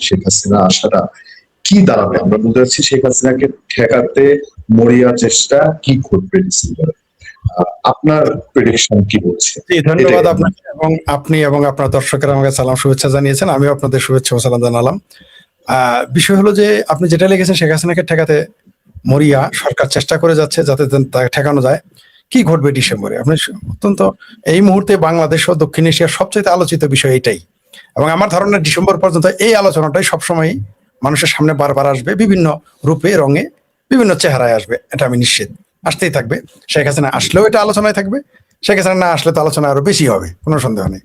শেখ হাসিনা আসাটা কি দাঁড়াবে? আমরা বুঝতে পারছি শেখ হাসিনাকে ঠেকাতে মরিয়া চেষ্টা, কি ঘটবে ডিসেম্বরে? আপনার প্রেডিকশন কি বলছে? জি, ধন্যবাদ আপনাকে, এবং আপনি এবং আপনার দর্শকেরা আমাকে সালাম শুভেচ্ছা জানিয়েছেন, আমিও আপনাদের শুভেচ্ছা ও সালাম জানালাম। বিষয় হলো যে আপনি যেটা লিখেছেন, শেখ হাসিনাকে ঠেকাতে মরিয়া সরকার চেষ্টা করে যাচ্ছে যাতে তাকে ঠেকানো যায়। কি ঘটবে ডিসেম্বরে? আপনি অত্যন্ত এই মুহূর্তে বাংলাদেশ ও দক্ষিণ এশিয়ার সবচেয়ে আলোচিত বিষয় এটাই, এবং আমার ধারণা ডিসেম্বর পর্যন্ত এই আলোচনাটাই সবসময় মানুষের সামনে বারবার আসবে, বিভিন্ন রূপে রঙে বিভিন্ন চেহারায় আসবে, এটা আমি নিশ্চিত। আসতেই থাকবে। শেখ হাসিনা আসলেও এটা আলোচনায় থাকবে, শেখ হাসিনা না আসলে তো আলোচনা আরো বেশি হবে, কোনো সন্দেহ নেই।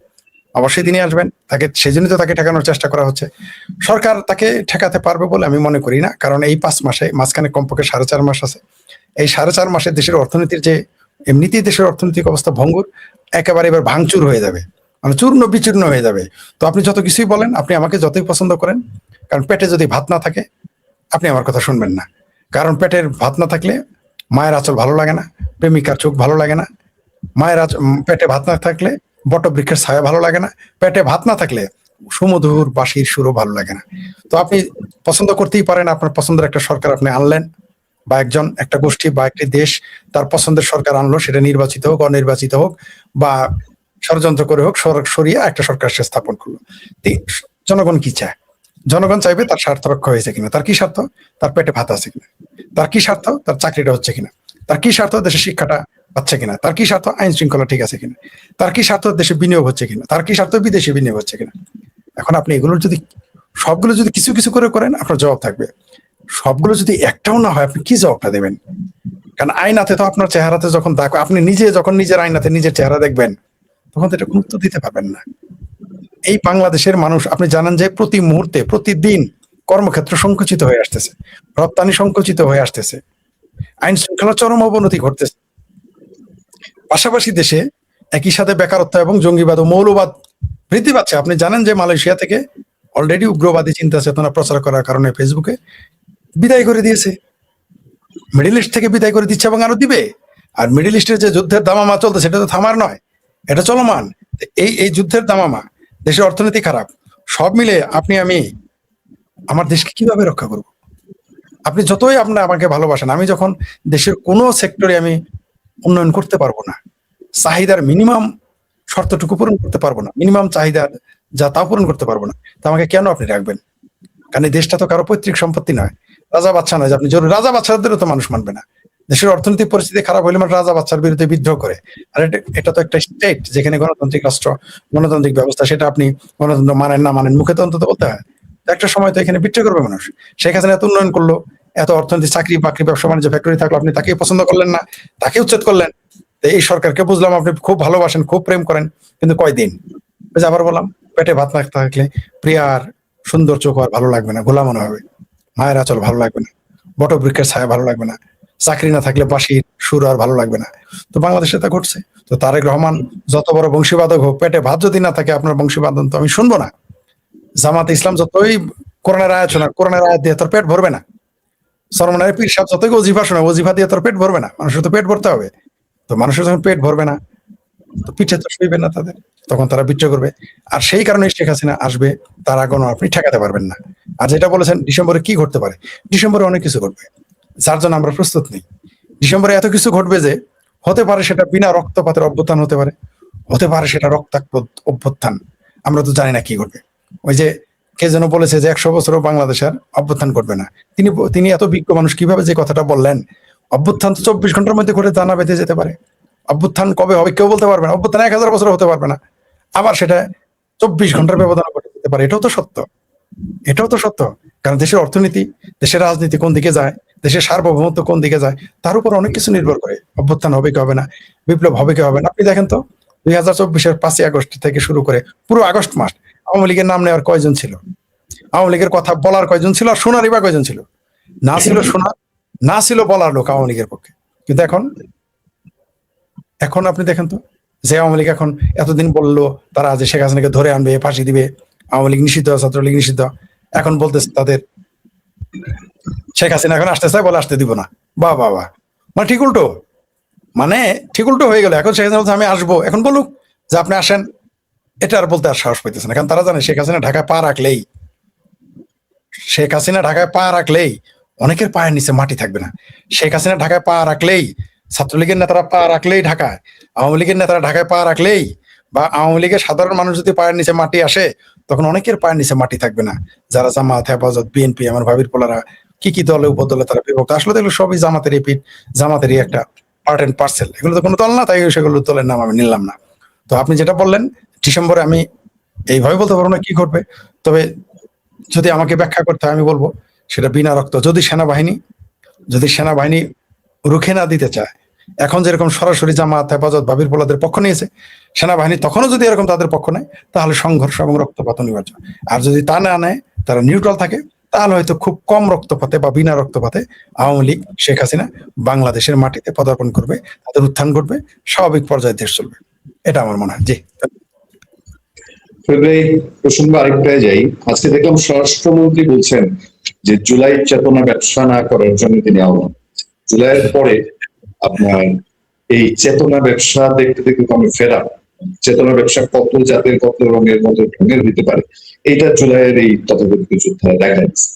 অবশ্যই তিনি আসবেন, তাকে সেই জন্য তো তাকে ঠেকানোর চেষ্টা করা হচ্ছে। সরকার তাকে ঠেকাতে পারবে বলে আমি মনে করি না, কারণ এই 5 মাসে মাঝখানে কমপক্ষে 4.5 মাস আছে। এই 4.5 মাসে দেশের অর্থনীতির যে এমনিতেই দেশের অর্থনৈতিক অবস্থা ভঙ্গুর, একেবারে এবার ভাঙচুর হয়ে যাবে, মানে চূর্ণ বিচূর্ণ হয়ে যাবে। তো আপনি যত কিছুই বলেন, আপনি আমাকে যতই পছন্দ করেন, কারণ পেটে যদি ভাত না থাকে আপনি আমার কথা শুনবেন না। কারণ পেটের ভাত না থাকলে মায়ের আঁচল ভালো লাগে না, প্রেমিকার চোখ ভালো লাগে না, মায়ের পেটে ভাত না থাকলে বটবৃক্ষের ছায়া ভালো লাগে না, পেটে ভাত না থাকলে সুমধুর বাঁশির সুরও ভালো লাগে না। তো আপনি পছন্দ করতেই পারেন, আপনার পছন্দের একটা সরকার আপনি আনলেন, বা একজন একটা গোষ্ঠী বা একটি দেশ তার পছন্দের সরকার আনলো, সেটা নির্বাচিত হোক অনির্বাচিত হোক বা ষড়যন্ত্র করে হোক, সরিয়ে একটা সরকার সে স্থাপন করলো। জনগণ কি চায়? জনগণ চাইবে তার স্বার্থ রক্ষা হয়েছে কিনা। তার কি স্বার্থ? তার পেটে ভাত আছে কিনা। তার কি স্বার্থ? তার চাকরিটা হচ্ছে কিনা। তার কি স্বার্থ? দেশের শিক্ষাটা পাচ্ছে কিনা। তার কি স্বার্থ? আইন শৃঙ্খলা ঠিক আছে কিনা। তার কি স্বার্থ? দেশে বিনিয়োগ হচ্ছে কিনা। তার কি স্বার্থ? বিদেশি বিনিয়োগ হচ্ছে কিনা। এখন আপনি এগুলোর যদি সবগুলো যদি কিছু কিছু করে করেন, আপনার জবাব থাকবে। সবগুলো যদি একটাও না হয়, আপনি কি জবাবটা দেবেন? কারণ আয়নাতে তো আপনার চেহারাতে যখন দেখো, আপনি নিজে যখন নিজের আয়নাতে নিজের চেহারা দেখবেন, তখন তো এটা কোনো উত্তর দিতে পারবেন না। এই বাংলাদেশের মানুষ, আপনি জানেন যে প্রতি মুহূর্তে প্রতিদিন কর্মক্ষেত্র সংকুচিত হয়ে আসতেছে, রপ্তানি সংকুচিত হয়ে আসতেছে, আইন শৃঙ্খলা চরম অবনতি ঘটতেছে। পাশাপাশি দেশে একই সাথে বেকারত্ব এবং জঙ্গিবাদ ও মৌলবাদ বৃদ্ধি পাচ্ছে। আপনি জানেন যে মালয়েশিয়া থেকে অলরেডি উগ্রবাদী চিন্তা চেতনা প্রচার করার কারণে ফেসবুকে বিদায় করে দিয়েছে, মিডল ইস্ট থেকে বিদায় করে দিচ্ছে এবং আরো দিবে। আর মিডল ইস্টের যে যুদ্ধের দামামা চলতেছে, সেটা তো থামার নয়, এটা চলমান। এই যুদ্ধের দামামা, দেশের অর্থনীতি খারাপ, সব মিলে আপনি আমি আমার দেশকে কিভাবে রক্ষা করব? আপনি যতই আমাকে ভালোবাসেন, আমি যখন দেশের কোনো সেক্টরে আমি উন্নয়ন করতে পারবো না, চাহিদার মিনিমাম শর্তটুকু পূরণ করতে পারবো না, মিনিমাম চাহিদার যা তা পূরণ করতে পারবো না, তা আমাকে কেন আপনি রাখবেন? কারণ এই দেশটা তো কারো পৈতৃক সম্পত্তি নয়, রাজা বাচ্চা নয় যে আপনি জোর রাজা বাচ্চাদেরও তো মানুষ মানবে না। দেশের অর্থনৈতিক পরিস্থিতি খারাপ হইলে মানে রাজা বাচ্চার বিরুদ্ধে বিদ্রোহ করে। আর এটা তো একটা স্টেট, যেখানে গণতান্ত্রিক রাষ্ট্র, গণতান্ত্রিক ব্যবস্থা, সেটা আপনি গণতন্ত্র মানেন না মানেন, মুখে তো অন্তত বলতে হয়। একটা সময় তো এখানে বিদ্রোহ করবে মানুষ। শেখ হাসিনা এত উন্নয়ন করলো, এত অর্থনীতি, চাকরি বাকরি, ব্যবসা বাণিজ্য, ফ্যাক্টরি থাকলো, আপনি তাকেই পছন্দ করলেন না, তাকে উচ্ছেদ করলেন। এই সরকারকে বুঝলাম আপনি খুব ভালোবাসেন, খুব প্রেম করেন, কিন্তু কয়দিন? আবার বললাম, পেটে ভাত না থাকলে প্রিয়ার সুন্দর চোখ আর ভালো লাগবে না, গোলা মনে হবে, মায়ের আঁচল ভালো লাগবে না, বটবৃক্ষের ছায়া ভালো লাগবে না, চাকরি না থাকলে বাঁশির সুর আর ভালো লাগবে না। তো বাংলাদেশে তা ঘটছে। তো তারেক রহমান যত বড় বংশীবাদক হোক, পেটে ভাত যদি না থাকে আপনার বংশীবাদন তো আমি শুনবো না। জামাতে ইসলাম যতই কোরআনের আয়াত শোনা, কোরআনের আয়াত দিয়ে তোর পেট ভরবে না। সরমনারে পীর সাহেব যতই ওজিফা শোনা, ওজিফা দিয়ে তোর পেট ভরবে না। মানুষের তো পেট ভরতে হবে। তো মানুষের যখন পেট ভরবে না, তো পিঠে তো শুইবে না তাদের, তখন তারা বিদ্রোহ করবে। আর সেই কারণে শেখ হাসিনা আসবে, তার আগুনও আপনি ঠেকাতে পারবেন না। আর যেটা বলেছেন ডিসেম্বরে কি ঘটতে পারে, ডিসেম্বরে অনেক কিছু ঘটবে, যার জন্য আমরা প্রস্তুত নেই। ডিসেম্বরে এত কিছু ঘটবে যে হতে পারে সেটা বিনা রক্তপাতের অভ্যুত্থান হতে পারে, হতে পারে সেটা রক্তাক্ত অভ্যুত্থান, আমরা তো জানি না কি ঘটবে। ওই যে কে যেন বলেছে যে 100 বছরও বাংলাদেশের অভ্যুত্থান করবে না। তিনি এত বিজ্ঞ মানুষ, কিভাবে যে কথাটা বললেন? অভ্যুত্থান তো 24 ঘন্টার মধ্যে ঘটে দানা বেঁধে যেতে পারে। অভ্যুত্থান কবে হবে কেউ বলতে পারবে না। অভ্যুত্থান 1000 বছর হতে পারবে না, আবার সেটা 24 ঘন্টার ব্যবধানে ঘটে যেতে পারে। এটাও তো সত্য, এটাও তো সত্য। কারণ দেশের অর্থনীতি, দেশের রাজনীতি কোন দিকে যায়, দেশের সার্বভৌমত্ব কোন দিকে যায়, তার উপর অনেক কিছু নির্ভর করে। অভ্যুত্থান হবে কি হবে না, বিপ্লব হবে কি হবে না। আপনি দেখেন তো 2024-এর 5ই আগস্ট থেকে শুরু করে পুরো আগস্ট মাস আওয়ামী লীগের নাম নেওয়ার কয়জন ছিল, আওয়ামী লীগের কথা বলার কয়জন ছিল, আর শোনারই বা কয়জন ছিল? না ছিল শোনার, না ছিল বলার লোক আওয়ামী লীগের পক্ষে। কিন্তু এখন এখন আপনি দেখেন তো, যে আওয়ামী লীগ এখন এতদিন বললো তারা যে শেখ হাসিনাকে ধরে আনবে, ফাঁসি দিবে, আওয়ামী লীগ নিষিদ্ধ, ছাত্রলীগ নিষিদ্ধ, এখন বলতেছে তাদের শেখ হাসিনা এখন আসতে চায়, বলে আসতে দিব না। বাহ বাহ বাহ, মানে ঠিক উল্টো, মানে ঠিক উল্টো হয়ে গেল। এখন শেখ হাসিনা বলছে আমি আসবো, এখন বলুক যে আপনি আসেন, এটা আর বলতে আর সাহস পাইতেছে না। কারণ তারা জানে শেখ হাসিনা ঢাকায় পা রাখলেই শেখ হাসিনা ঢাকায় পা রাখলেই অনেকের পায়ের নিচে মাটি থাকবে না। শেখ হাসিনা ঢাকায় পা রাখলেই, ছাত্রলীগের নেতারা পা রাখলেই ঢাকায়, আওয়ামী লীগের নেতারা ঢাকায় পা রাখলেই, বা আওয়ামী লীগের সাধারণ মানুষ যদি পায়ের নিচে মাটি আসে, তখন অনেকের পায়ের নিচে মাটি থাকবে না। যারা জামাত, হেফাজত, বিএনপি, আমার ভাবির পোলারা কি কি দলে উপদলে তারা বিভক্ত, আসলে দেখলো সবই জামাতেরই পিঠ, জামাতেরই একটা পার্ট এন্ড পার্সেল। এগুলো তো কোনো দল না, তাই সেগুলো দলের নাম আমি নিলাম না। তো আপনি যেটা বললেন ডিসেম্বরে, আমি এইভাবে বলতে পারবো না কি ঘটবে, তবে যদি আমাকে ব্যাখ্যা করতে হয় আমি বলবো সেটা বিনা রক্ত। যদি সেনাবাহিনী রুখে না দিতে চায়, এখন যেরকম সরাসরি জামাত, হেফাজত, ভাবির পোলাদের পক্ষ নিয়েছে, সেনাবাহিনী তখনও যদি এরকম তাদের পক্ষ নেয়, তাহলে সংঘর্ষ এবং রক্তপাত অনিবার্য। আর যদি তা না নেয়, তারা নিউট্রাল থাকে, তাহলে হয়তো খুব কম রক্তপাতে বা বিনা রক্তপাতে আওয়ামী লীগ, শেখ হাসিনা বাংলাদেশের মাটিতে পদার্পণ করবে, তাদের উত্থান ঘটবে, স্বাভাবিক পর্যায়ে দেশ চলবে। এটা আমার মনে হয়। জি, এই প্রসঙ্গ আরেকটাই যাই। আজকে দেখলাম স্বরাষ্ট্রমন্ত্রী বলছেন যে জুলাই চেতনা ব্যবসা না করার জন্য তিনি আহ্বান। জুলাইয়ের পরে আপনার এই চেতনা ব্যবসা দেখতে দেখতে তো আমরা ফেরা, চেতনা ব্যবসা কত জাতের, কত রঙের, কত ঢঙের হতে পারে, এইটা জুলাইয়ের এই তথাকথিত যুদ্ধে দেখা যাচ্ছে।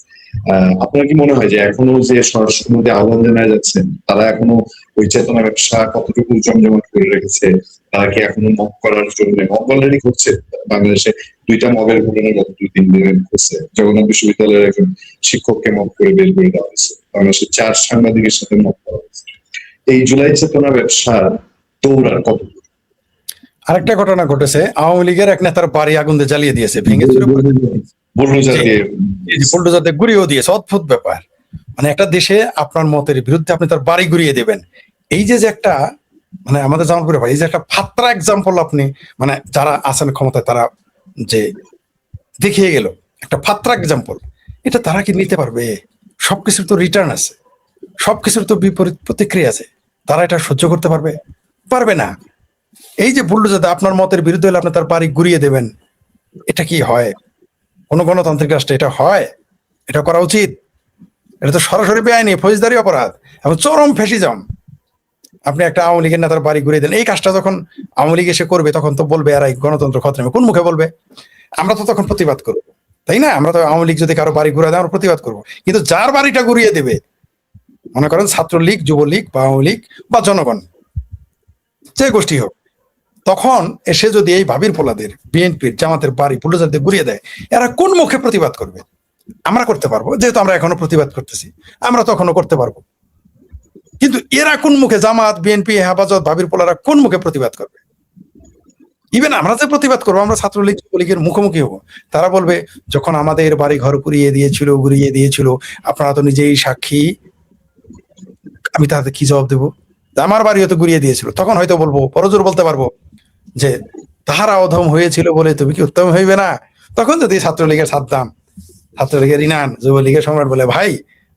আপনার কি মনে হয় যে এখনো যে স্বরাষ্ট্রমন্ত্রী আহ্বান জানায় যাচ্ছেন, তারা এখনো ওই চেতনা ব্যবসা কতটুকু জমজমাট করে রেখেছে? তারা কি এখনো মব করার জন্য, মব অলরেডি করছে বাংলাদেশে, 2টা মবের ঘটনা গত 2-3 দিনে ঘটছে। জগন্নাথ বিশ্ববিদ্যালয়ের একজন শিক্ষককে মব করে বের করে দেওয়া হয়েছে, বাংলাদেশের 4 সাংবাদিকের সাথে মব করা হয়েছে। এই জুলাই চেতনা ব্যবসার দৌড়ার কত? আরেকটা ঘটনা ঘটেছে, আওয়ামী লীগের এক নেতার বাড়ি আগুন দিয়ে জ্বালিয়ে দিয়েছে, ভেঙে চুরে বুলডোজার দিয়ে গুড়িয়েও দিয়েছে। অদ্ভুত ব্যাপার, মানে একটা দেশে আপনার মতের বিরুদ্ধে আপনি তার বাড়ি গুড়িয়ে দেবেন। এই যে একটা, মানে আমাদের জামালপুরে ভাই, এই যে একটা ফাত্রা এক্সাম্পল আপনি, মানে যারা আছেন ক্ষমতায় তারা যে দেখিয়ে গেল একটা ফাত্রা এক্সাম্পল, এটা তারা কি নিতে পারবে? সবকিছুর তো রিটার্ন আছে, সবকিছুর তো বিপরীত প্রতিক্রিয়া আছে। তারা এটা সহ্য করতে পারবে? পারবে না। এই যে বুলডোজার আপনার মতের বিরুদ্ধে হলে আপনি তার বাড়ি গুড়িয়ে দেবেন, এটা কি হয়? কোন গণতান্ত্রিক রাষ্ট্রে এটা হয়? এটা করা উচিত? এটা তো সরাসরি বেআইনি ফৌজদারি অপরাধ এবং চরম ফ্যাসিজম। আপনি একটা আওয়ামী লীগের নেতার বাড়ি ঘুরিয়ে দেন। এই কাজটা যখন আওয়ামী লীগ এসে করবে, তখন তো বলবে এরাই গণতন্ত্র খতরামে। কোন মুখে বলবে? আমরা তো তখন প্রতিবাদ করবো, তাই না? আমরা তো আওয়ামী লীগ যদি কারো বাড়ি ঘুরে দেয়, আমরা প্রতিবাদ করবো। কিন্তু যার বাড়িটা ঘুরিয়ে দেবে, মনে করেন ছাত্রলীগ, যুবলীগ বা আওয়ামী লীগ বা জনগণ, যে গোষ্ঠী হোক, তখন এসে যদি এই ভাবির পোলাদের, বিএনপির, জামাতের বাড়ি বুলডোজার দিয়ে ঘুরিয়ে দেয়, এরা কোন মুখে প্রতিবাদ করবে? আমরা করতে পারবো, যেহেতু আমরা এখনো প্রতিবাদ করতেছি, আমরা তখনও করতে পারবো। কিন্তু এরা কোন মুখে, জামাত, বিএনপি, হেফাজত, ভাবির পোলারা কোন মুখে প্রতিবাদ করবে? ইভেন আমরা যে প্রতিবাদ করবো, আমরা ছাত্রলীগ, যুবলীগের মুখোমুখি হবো, তারা বলবে যখন আমাদের বাড়ি ঘর ঘুরিয়ে দিয়েছিল, আপনারা তো নিজেই সাক্ষী। আমি তাদের কি জবাব দেবো? আমার বাড়িও তো ঘুরিয়ে দিয়েছিল। তখন হয়তো বলবো, পরজোর বলতে পারবো যে তাহারা অধম হয়েছিল বলে তুমি কি উত্তম হইবে না? তখন যদি ছাত্রলীগের সাদ্দাম, ছাত্রলীগের ইনান, যুবলীগের সম্রাট বলে, ভাই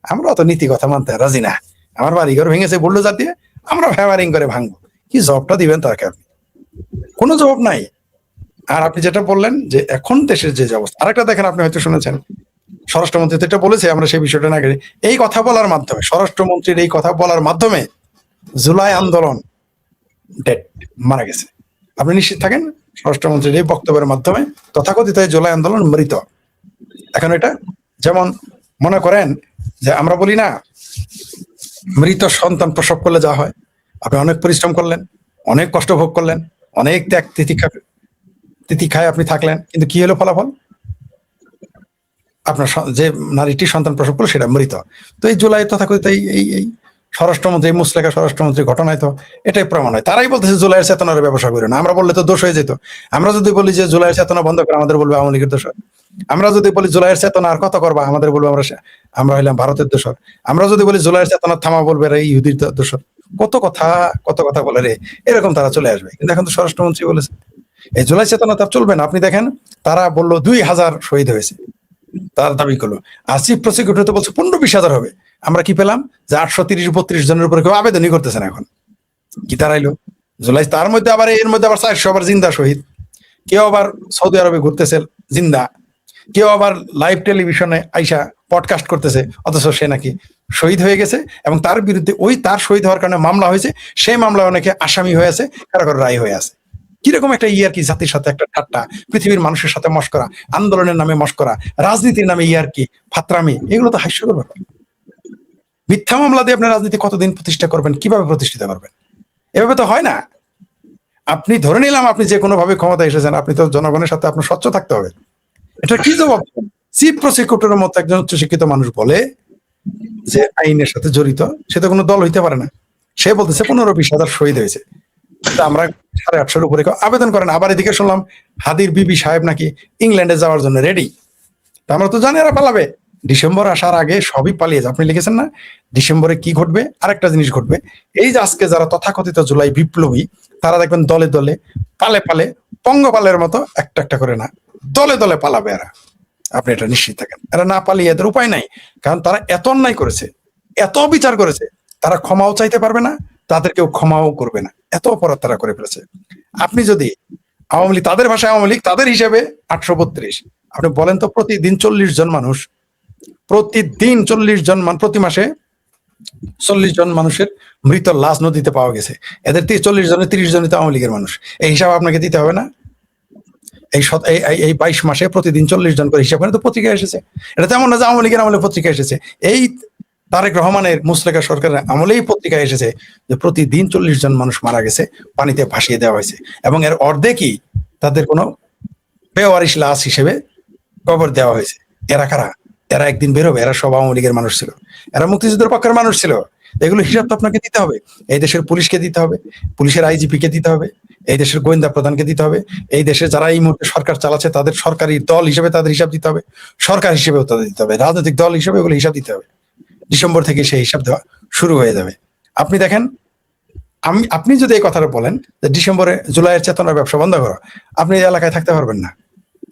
আমরা তো নীতি কথা মানতে রাজি না, আমার বাড়ি ঘর ভেঙেছে বুলডোজার দিয়ে, আমরা হ্যামারিং করে ভাঙবো, কি জবাবটা দিবেন তাকে? আপনি কোনো জবাব নাই। আর আপনি যেটা বললেন যে এখন দেশের যে অবস্থা, আরেকটা দেখেন, আপনি হয়তো শুনেছেন স্বরাষ্ট্রমন্ত্রী তো এটা বলেছে, আমরা সেই বিষয়টা না করি। এই কথা বলার মাধ্যমে, স্বরাষ্ট্রমন্ত্রীর এই কথা বলার মাধ্যমে জুলাই আন্দোলন ডেড, মারা গেছে। আপনি নিশ্চিত থাকেন, স্বরাষ্ট্রমন্ত্রীর এই বক্তব্যের মাধ্যমে তথাকথিত জুলাই আন্দোলন মৃত। এখন এটা যেমন মনে করেন যে আমরা বলি না, মৃত সন্তান প্রসব করলে যা হয়, আপনি অনেক পরিশ্রম করলেন, অনেক কষ্ট ভোগ করলেন, অনেক ত্যাগ তিতিক্ষায় আপনি থাকলেন, কিন্তু কি হলো ফলাফল? আপনার যে নারীটি সন্তান প্রসব করলো সেটা মৃত। তো এই জুলাই তথাকথিত এই স্বরাষ্ট্রমন্ত্রী, মুসলেখা স্বরাষ্ট্রমন্ত্রী ঘটনায় তো এটাই প্রমাণ হয়। তারাই বলতেছে জুলাইয়ের চেতনার ব্যবসা করে না। আমরা বললে তো দোষ হয়ে যেত। আমরা যদি বলি যে জুলাইয়ের চেতনা বন্ধ করে, আমাদের বলবে আওয়ামী লীগের দোষর। আমরা যদি বলি জুলাইয়ের চেতনা আর কত করবা, আমাদের বলবে আমরা হইলাম ভারতের দোষর। আমরা যদি বলি জুলাইয়ের চেতনা থামা, বলবে এই ইহুদির দোষর। কত কথা বলে রে, এরকম তারা চলে আসবে। কিন্তু এখন তো স্বরাষ্ট্রমন্ত্রী বলেছে এই জুলাই চেতনা তার চলবে না। আপনি দেখেন, তারা বললো 2000 শহীদ হয়েছে, তার দাবি করলো। আর চিফ প্রসিকিউটর তো বলছে 15-20 হাজার হবে। আমরা কি পেলাম? যে 830-32 জনের উপরে কেউ আবেদনই করতেছেন। এখন কি দাঁড়াইলো? জুলাই, তার মধ্যে আবার এর মধ্যে আবার 400 আবার জিন্দা শহীদ। কেউ আবার সৌদি আরবে ঘুরতেছে জিন্দা, কেউ আবার লাইভ টেলিভিশনে আইসা পডকাস্ট করতেছে, অথচ সে নাকি শহীদ হয়ে গেছে। এবং তার বিরুদ্ধে তার শহীদ হওয়ার কারণে মামলা হয়েছে, সেই মামলা অনেকে আসামি হয়ে আছে, কারো রায় হয়ে আছে। কিরকম একটা ইয়ারকি, জাতির সাথে একটা ঠাট্টা, পৃথিবীর মানুষের সাথে মশকরা, আন্দোলনের নামে মশকরা, রাজনীতির নামে ইয়ারকি, ফাত্রামি, এগুলো তো হাস্যকর ব্যাপার। মিথ্যা মামলা দিয়ে আপনি রাজনীতি কতদিন প্রতিষ্ঠা করবেন, কিভাবে প্রতিষ্ঠিত করবেন? এভাবে তো হয় না। আপনি ধরে নিলাম আপনি যে কোনো ভাবে ক্ষমতা এসেছেন, আপনি তো জনগণের সাথে আপনার স্বচ্ছ থাকতে হবে। এটা কি জবাব? চিফ প্রসিকিউটরের মতো একজন উচ্চশিক্ষিত মানুষ বলে যে আইনের সাথে জড়িত, সে তো কোনো দল হইতে পারে না। সে বলতেছে 15-20 হাজার শহীদ হয়েছে, তা আমরা 850-এর উপরে আবেদন করেন। আবার এদিকে শুনলাম হাদির বিবি সাহেব নাকি ইংল্যান্ডে যাওয়ার জন্য রেডি। তা আমরা তো জানি এরা পালাবে। ডিসেম্বর আসার আগে সবই পালিয়ে যায়। আপনি লিখেছেন না ডিসেম্বরে কি ঘটবে? আরেকটা জিনিস ঘটবে, এই যে আজকে যারা তথাকথিত জুলাই বিপ্লবী, তারা দেখবেন দলে দলে, পালে পালে, পঙ্গপালের মতো একটা একটা করে না, দলে দলে পালাবে এরা। আপনি এটা নিশ্চিত থাকেন। এরা না পালিয়ে এদের উপায় নাই, কারণ তারা এত অন্যায় করেছে, এত বিচার করেছে, তারা ক্ষমাও চাইতে পারবে না, তাদের কেউ ক্ষমাও করবে না, এত অপরাধ তারা করে ফেলেছে। আপনি যদি আওয়ামী লীগ, তাদের ভাষায় আওয়ামী লীগ, তাদের হিসেবে 832, আপনি বলেন তো প্রতিদিন 40 জন মানুষ, প্রতিদিন 40 জন প্রতি মাসে 40 জন মানুষের মৃত লাশ নদীতে পাওয়া গেছে। এদের 40 জনের 30 জনই তো আওয়ামী লীগের মানুষ। এই হিসাব আপনাকে দিতে হবে না? এই 22 মাসে প্রতিদিন 40 জন করে হিসাব করে তো পত্রিকা এসেছে। এটা তেমন না যে আওয়ামী লীগের আমলে পত্রিকা এসেছে, এই তারেক রহমানের মুসলেকা সরকারের আমলেই পত্রিকা এসেছে যে প্রতিদিন 40 জন মানুষ মারা গেছে, পানিতে ভাসিয়ে দেওয়া হয়েছে, এবং এর অর্ধেকই তাদের কোনো বেওয়ারিশ লাশ হিসেবে কবর দেওয়া হয়েছে। এরা কারা? এরা একদিন বেরোবে, এরা সব আওয়ামী লীগের মানুষ ছিল, এরা মুক্তিযুদ্ধের পক্ষের মানুষ ছিল। এগুলো হিসাব তো আপনাকে দিতে হবে। এই দেশের পুলিশকে দিতে হবে, পুলিশের আইজিপি কে দিতে হবে, এই দেশের গোয়েন্দা প্রধানকে দিতে হবে, এই দেশে যারা এই মুহূর্তে সরকার চালাচ্ছে তাদের সরকারি দল হিসেবে তাদের হিসাব দিতে হবে, সরকার হিসেবেও তাদের দিতে হবে, রাজনৈতিক দল হিসেবে এগুলো হিসাব দিতে হবে। ডিসেম্বর থেকে সেই হিসাব দেওয়া শুরু হয়ে যাবে। আপনি দেখেন, আপনি যদি এই কথাটা বলেন যে ডিসেম্বরে জুলাইয়ের চেতনার ব্যবসা বন্ধ করো, আপনি এই এলাকায় থাকতে পারবেন না।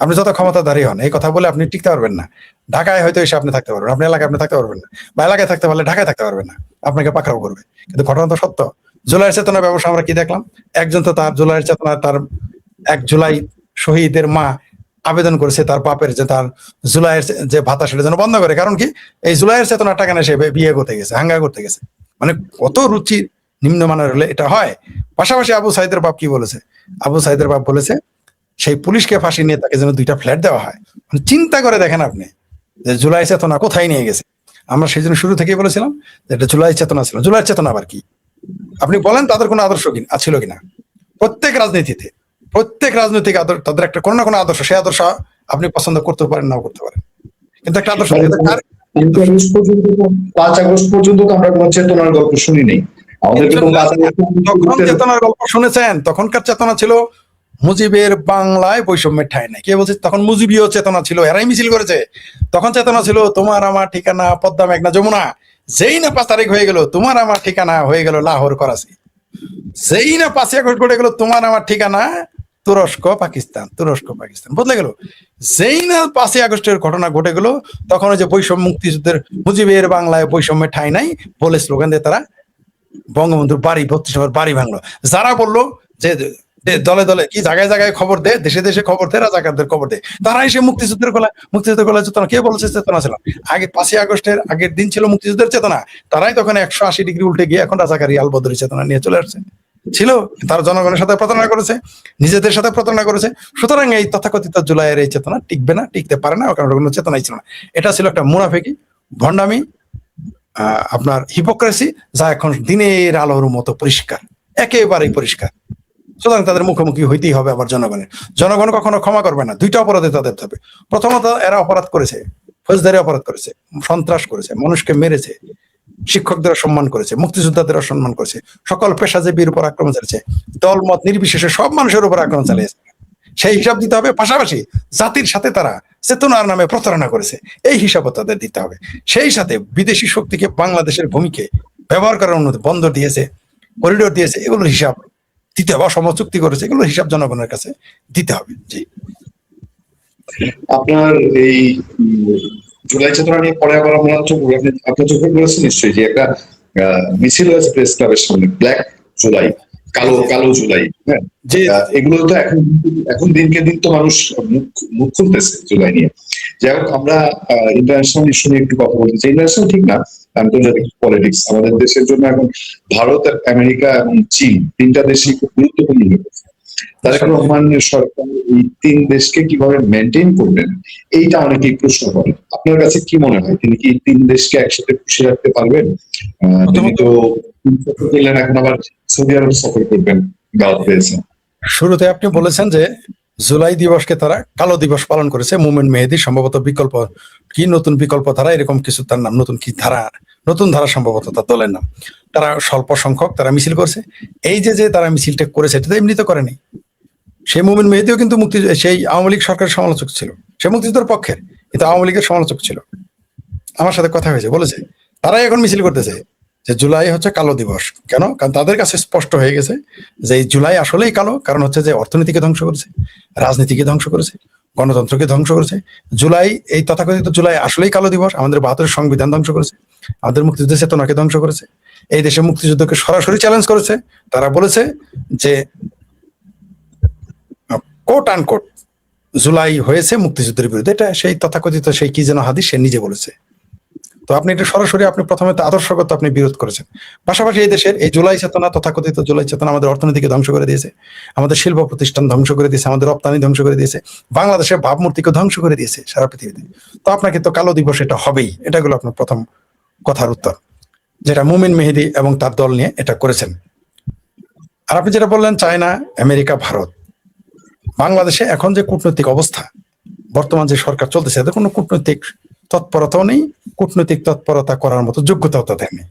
আপনি যত ক্ষমতাধারী হন, এই কথা বলে আপনি টিকতে পারবেন না। ঢাকায় হয়তো এসে আপনি থাকতে পারবেন, আপনি এলাকায় আপনি থাকতে পারবেন না, বা এলাকায় থাকতে পারলে ঢাকায় থাকতে পারবেন না, আপনাকে পাকড়াও করবে। কিন্তু ঘটনা তো সত্য। জুলাইয়ের চেতনা ব্যবসা আমরা কি দেখলাম? একজন তো তার জুলাইয়ের চেতনা, তার 1 জুলাই শহীদের মা আবেদন করেছে তার বাপের যে তার জুলাইয়ের যে ভাতা সেটা যেন বন্ধ করে। কারণ কি? এই জুলাইয়ের চেতনা টাকা না, সে বিয়ে করতে গেছে, হাঙ্গা করতে গেছে। মানে কত রুচি নিম্নমানের হলে এটা হয়। পাশাপাশি আবু সাইদের বাপ কি বলেছে? আবু সাইদের বাপ বলেছে সেই পুলিশকে ফাঁসি নিয়ে তাকে যেন 2টা ফ্ল্যাট দেওয়া হয়। মানে চিন্তা করে দেখেন আপনি যে জুলাই চেতনা কোথায় নিয়ে গেছে। আমরা সেই জন্য শুরু থেকেই বলেছিলাম যে এটা জুলাই চেতনা ছিল। জুলাই চেতনা আবার কি? আপনি বলেন তাদের কোনো আদর্শ ছিল কিনা? প্রত্যেক রাজনীতিতে, প্রত্যেক রাজনৈতিক তাদের একটা কোনো না কোনো আদর্শ, সেই আদর্শ আপনি পছন্দ করতে পারেন, নাও করতে পারেন, কিন্তু একটা আদর্শ। 5 আগস্ট পর্যন্ত তো আমরা কোনো চেতনার গল্প শুনি নেই। আমাদেরকে তো তখন চেতনার গল্প শুনেছেন, তখনকার চেতনা ছিল মুজিবের বাংলায় বৈষম্যের ঠাঁই নাই। কে বলছে? তখন মুজিবীয় চেতনা ছিল, এরাই মিছিল করেছে। তখন চেতনা ছিল তোমার আমার ঠিকানা পদ্মা মেঘনা যমুনা। যেই না 5 তারিখ হয়ে গেল, তোমার আমার ঠিকানা হয়ে গেল লাহোর করাচি। যেই না 5 আগস্ট ঘটে গেল, তোমার আমার ঠিকানা তুরস্ক পাকিস্তান। তুরস্ক পাকিস্তান বদলে গেল। যেই না 5 আগস্টের ঘটনা ঘটে গেল, তখন ওই যে বৈষম্য, মুক্তিযুদ্ধের মুজিবের বাংলায় বৈষম্যের ঠাঁই নাই বলে স্লোগান দিয়ে তারা বঙ্গবন্ধুর বাড়ি 32 নম্বর বাড়ি ভাঙলো। যারা বললো যে দলে দলে কি জায়গায় জায়গায় খবর দে, দেশে দেশে খবর দে, রাজাকারদের খবর দে, তারা এসে মুক্তিযুদ্ধের গলায় চেতনা। কে বলেছে চেতনা ছিল? আগে 5 আগস্টের আগের দিন ছিল মুক্তিযুদ্ধের চেতনা। তারাই তখন 180 ডিগ্রি উল্টে গিয়ে এখন রাজাকারী আলবদরি চেতনা নিয়ে চলে আসছে। ছিল, তারা জনগণের সাথে প্রতারণা করেছে, নিজেদের সাথে প্রতারণা করেছে। সুতরাং এই তথাকথিত জুলাইয়ের এই চেতনা টিকবে না, টিকতে পারে না, কারণ কোনো চেতনাই ছিল না। এটা ছিল একটা মুনাফিকি, ভণ্ডামি, আপনার হিপোক্রেসি, যা এখন দিনের আলোর মতো পরিষ্কার, একেবারেই পরিষ্কার। সুতরাং তাদের মুখোমুখি হইতেই হবে আবার জনগণের। জনগণ কখনো ক্ষমা করবে না। 2টা অপরাধে তাদের হবে। প্রথমত, এরা অপরাধ করেছে, ফৌজদারি অপরাধ করেছে, সন্ত্রাস করেছে, মানুষকে মেরেছে, শিক্ষকদের অসম্মান করেছে, মুক্তিযোদ্ধাদের অসম্মান করেছে, সকল পেশাজীবীর উপর আক্রমণ চালিয়েছে, দল মত নির্বিশেষে সব মানুষের উপর আক্রমণ চালিয়েছে। সেই হিসাব দিতে হবে। পাশাপাশি জাতির সাথে তারা চেতনার নামে প্রতারণা করেছে, এই হিসাবও তাদের দিতে হবে। সেই সাথে বিদেশি শক্তিকে বাংলাদেশের ভূমিকে ব্যবহার করার অনুমতি, বন্দর দিয়েছে, করিডোর দিয়েছে, এগুলোর হিসাব দিতে হবে। অসম চুক্তি করেছে, এগুলোর হিসাব জনগণের কাছে দিতে হবে। জি, আপনার এই জুলাই চেতনা নিয়ে পরে আবার আমরা আপনার চোখে পড়েছে নিশ্চয়ই যে একটা মিছিল হয়েছে প্রেস ক্লাবের সামনে, ব্ল্যাক জুলাই, কালো কালো জুলাই। হ্যাঁ, এগুলো তো এখন দিনকে দিন তো মানুষ মুখ খুলতেছে জুলাই নিয়ে। যাই হোক, আমরা ইন্টারন্যাশনাল ইস্যু নিয়ে একটু কথা বলতে চাই। ইন্টারন্যাশনাল ঠিক না, আন্তর্জাতিক পলিটিক্স আমাদের দেশের জন্য এখন ভারত, আমেরিকা এবং চীন 3টা দেশই খুব গুরুত্বপূর্ণ হয়ে গেছে। তারেক রহমানের সরকার এই তিন দেশকে কিভাবে মেনটেন করবেন, এইটা অনেকেই প্রশ্ন করেন। আপনার কাছে কি মনে হয়, তিনি কি তিন দেশকে একসাথে খুশি রাখতে পারবেন? তিনি তো সফর করলেন, এখন আবার সৌদি আরব সফর করবেন, দাওয়াত পেয়েছেন। শুরুতে আপনি বলেছেন যে জুলাই দিবসকে তারা কালো দিবস পালন করেছে। মোমেন্ট মেহেদী সম্ভবত বিকল্প কি নতুন বিকল্প ধারা এরকম কিছু তার নাম, নতুন কি ধারা, নতুন ধারা সম্ভবত তার দলের নাম। তারা স্বল্প সংখ্যক তারা মিছিল করছে। এই যে যে তারা মিছিলটা করেছে এটা তো এমনি তো করেনি। সেই মোমেন্ট মেহেদীও কিন্তু সেই আওয়ামী লীগ সরকারের সমালোচক ছিল, সে মুক্তিযুদ্ধের পক্ষের, কিন্তু আওয়ামী লীগের সমালোচক ছিল। আমার সাথে কথা হয়েছে, বলেছে তারাই এখন মিছিল করতেছে যে জুলাই হচ্ছে কালো দিবস। কেন? কারণ তাদের কাছে স্পষ্ট হয়ে গেছে যে এই জুলাই আসলেই কালো, কারণ হচ্ছে যে অর্থনীতিকে ধ্বংস করেছে, রাজনীতিকে ধ্বংস করেছে, গণতন্ত্রকে ধ্বংস করেছে। জুলাই, এই তথাকথিত জুলাই আসলেই কালো দিবস, আমাদের ৭২ সংবিধান ধ্বংস করেছে, আমাদের মুক্তিযুদ্ধের চেতনাকে ধ্বংস করেছে, এই দেশে মুক্তিযুদ্ধকে সরাসরি চ্যালেঞ্জ করেছে। তারা বলেছে যে কোট আনকোট জুলাই হয়েছে মুক্তিযুদ্ধের বিরুদ্ধে, এটা সেই তথাকথিত সেই কি যেন হাদিস, সে নিজে বলেছে। তো আপনি এটা সরাসরি, আপনি প্রথমে তো আদর্শগত আপনি বিরোধ করেছেন। পাশাপাশি এই দেশের এই জুলাই চেতনা, তথাকথিত জুলাই চেতনা আমাদের অর্থনীতিকে ধ্বংস করে দিয়েছে, আমাদের শিল্প প্রতিষ্ঠান ধ্বংস করে দিয়েছে, আমাদের রপ্তানি ধ্বংস করে দিয়েছে, বাংলাদেশের ভাবমূর্তিকে ধ্বংস করে দিয়েছে সারা পৃথিবীতে। তো আপনাকে তো কালো দিবস এটা হবেই, এটা হলো আপনার প্রথম কথার উত্তর, যেটা মোমেন মেহেদী এবং তার দল নিয়ে এটা করেছেন। আর আপনি যেটা বললেন চায়না, আমেরিকা, ভারত, বাংলাদেশে এখন যে কূটনৈতিক অবস্থা, বর্তমান যে সরকার চলতেছে, এদের কোনো কূটনৈতিক তৎপরতাও নেই, কূটনৈতিক তৎপরতা করার মতো যোগ্যতাও তাদের নেই।